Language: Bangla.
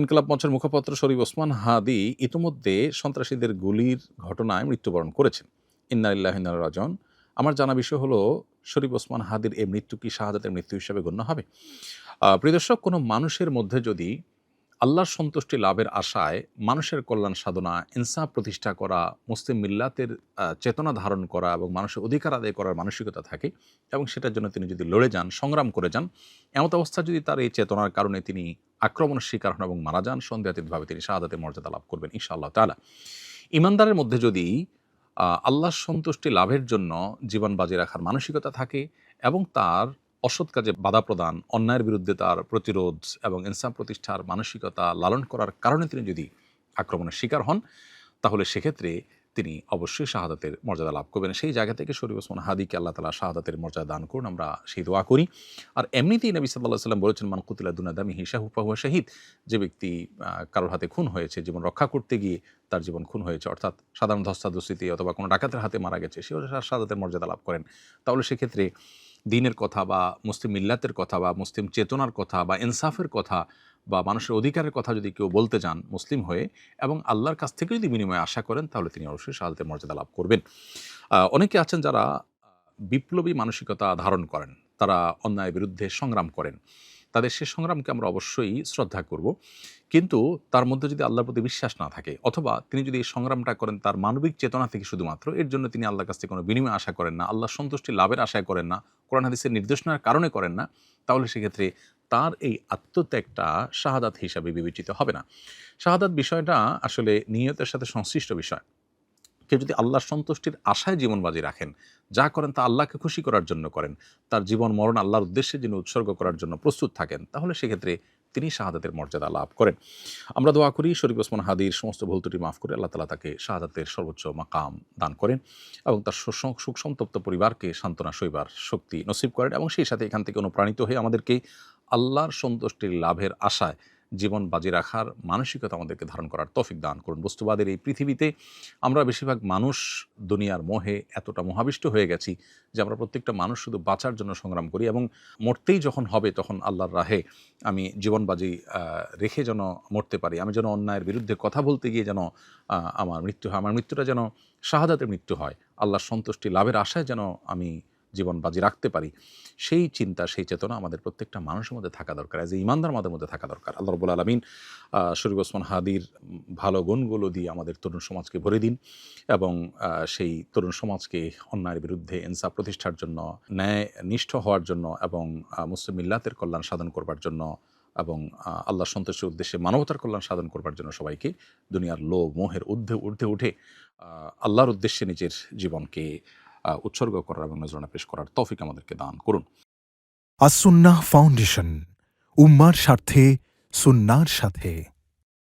ইনকিলাব মঞ্চের মুখপাত্র শরীফ ওসমান হাদি ইতিমধ্যে সন্ত্রাসীদের গুলির ঘটনায় মৃত্যুবরণ করেছেন। ইন্না লিল্লাহি ওয়া ইন্না ইলাইহি রাজিউন। আমার জানা বিষয় হলো, শরীফ ওসমান হাদির এই মৃত্যু কি শাহাদাতের মৃত্যু হিসেবে গণ্য হবে? প্রিয় দর্শক, কোনো মানুষের মধ্যে যদি আল্লাহর সন্তুষ্টি লাভের আশায় মানুষের কল্যাণ সাধনা, ইনসাফ প্রতিষ্ঠা করা, মুসলিম মিল্লাতের চেতনা ধারণ করা এবং মানুষের অধিকার আদায় করার মানসিকতা থাকে এবং সেটার জন্য তিনি যদি লড়ে যান, সংগ্রাম করে যান, এমত অবস্থা যদি তার এই চেতনার কারণে তিনি আক্রমণের শিকার হন এবং মারা যান, সন্দেহাতীতভাবে তিনি শাহাদাতের মর্যাদা লাভ করবেন ইনশাআল্লাহ তাআলা। ইমানদারের মধ্যে যদি আল্লাহর সন্তুষ্টি লাভের জন্য জীবন বাজি রাখার মানসিকতা থাকে এবং তার অসৎ কাজে বাধা প্রদান, অন্যায়ের বিরুদ্ধে তার প্রতিরোধ এবং ইনসাফ প্রতিষ্ঠার মানসিকতা লালন করার কারণে তিনি যদি আক্রমণের শিকার হন, তাহলে সেক্ষেত্রে তিনি অবশ্যই শাহাদাতের মর্যাদা লাভ করবেন। সেই জায়গা থেকে শরীফ ওসমান হাদিকে আল্লাহ তাআলা শাহাদাতের মর্যাদা দান করুন, আমরা সেই দোয়া করি। আর এমনিতেই নবী সাল্লাল্লাহু আলাইহি ওয়াসাল্লাম বলেছেন, মান কুতিলা দুনা দামিহি ফাহুয়া শাহীদ। যে ব্যক্তি কারোর হাতে খুন হয়েছে, জীবন রক্ষা করতে গিয়ে তার জীবন খুন হয়েছে, অর্থাৎ সাধারণ ধস্তাধস্তিতে অথবা কোনো ডাকাতের হাতে মারা গেছে, সেও শাহাদাতের মর্যাদা লাভ করেন। তাহলে সেক্ষেত্রে দ্বীনের কথা বা মুসলিম মিল্লাতের কথা বা মুসলিম চেতনার কথা বা ইনসাফের কথা বা মানুষের অধিকারের কথা যদি কেউ বলতে যান মুসলিম হয়ে এবং আল্লাহর কাছ থেকে যদি বিনিময়ে আশা করেন, তাহলে তিনি অবশ্যই শাহাদাতের মর্যাদা লাভ করবেন। অনেকে আছেন যারা বিপ্লবী মানসিকতা ধারণ করেন, তারা অন্যায়ের বিরুদ্ধে সংগ্রাম করেন। তাদের সে সংগ্রামকে আমরা অবশ্যই শ্রদ্ধা করব, কিন্তু তার মধ্যে যদি আল্লাহর প্রতি বিশ্বাস না থাকে অথবা তিনি যদি এই সংগ্রামটা করেন তার মানবিক চেতনা থেকে শুধুমাত্র, এর জন্য তিনি আল্লাহর কাছ থেকে কোনো বিনিময় আশা করেন না, আল্লাহর সন্তুষ্টি লাভের আশায় করেন না, কোরআন হাদিসের নির্দেশনার কারণে করেন না, তাহলে সেক্ষেত্রে তার এই আত্মত্যাগটা শাহাদাত হিসাবে বিবেচিত হবে না। শাহাদাত বিষয়টা আসলে নিয়তের সাথে সংশ্লিষ্ট বিষয়। কেউ যদি আল্লাহর সন্তুষ্টির আশায় জীবন বাজি রাখেন, যা করেন তা আল্লাহকে খুশি করার জন্য করেন, তার জীবন মরণ আল্লাহর উদ্দেশ্যে যিনি উৎসর্গ করার জন্য প্রস্তুত থাকেন, তাহলে সেক্ষেত্রে তিনি শাহাদাতের মর্যাদা লাভ করেন। আমরা দোয়া করি শরীফ ওসমান হাদির সমস্ত ভুল ত্রুটি মাফ করে আল্লাহ তাআলা তাকে শাহাদাতের সর্বোচ্চ মাকাম দান করেন এবং তার সুখ সন্তপ্ত পরিবারকে সান্ত্বনা সইবার শক্তি নসিব করেন এবং সেই সাথে এখান থেকে অনুপ্রাণিত হয়ে আমাদেরকে আল্লাহর সন্তুষ্টির লাভের আশায় জীবন বাজি রাখার মানসিকতা আমাদেরকে ধারণ করার তৌফিক দান করুন। বস্তুবাদের এই পৃথিবীতে আমরা বেশিরভাগ মানুষ দুনিয়ার মোহে এতটা মোহাবিষ্ট হয়ে গেছি যে আমরা প্রত্যেকটা মানুষ শুধু বাঁচার জন্য সংগ্রাম করি এবং মরতেই যখন হবে তখন আল্লাহর রাহে আমি জীবন বাজি রেখে যেন মরতে পারি, আমি যেন অন্যায়ের বিরুদ্ধে কথা বলতে গিয়ে যেন আমার মৃত্যু হয়, আমার মৃত্যুটা যেন শাহাদাতের মৃত্যু হয়, আল্লাহর সন্তুষ্টি লাভের আশায় যেন আমি জীবন বাজি রাখতে পারি, সেই চিন্তা সেই চেতনা আমাদের প্রত্যেকটা মানুষের মধ্যে থাকা দরকার, এজ এ ইমানদার আমাদের মধ্যে থাকা দরকার। আল্লাহ রাব্বুল আলামিন শরীফ ওসমান হাদির ভালো গুণগুলো দিয়ে আমাদের তরুণ সমাজকে ভরে দিন এবং সেই তরুণ সমাজকে অন্যায়ের বিরুদ্ধে ইনসাফ প্রতিষ্ঠার জন্য, ন্যায় নিষ্ঠ হওয়ার জন্য এবং মুসলিম মিল্লাতের কল্যাণ সাধন করবার জন্য এবং আল্লাহর সন্তুষ্টির উদ্দেশ্যে মানবতার কল্যাণ সাধন করবার জন্য সবাইকে দুনিয়ার লোভ মোহের ঊর্ধ্বে উঠে আল্লাহর উদ্দেশ্যে নিজের জীবনকে উৎসর্গ করার এবং নজরানা পেশ করার তৌফিক আমাদেরকে দান করুন। আস-সুন্নাহ ফাউন্ডেশন, উম্মার স্বার্থে সুন্নাহর সাথে।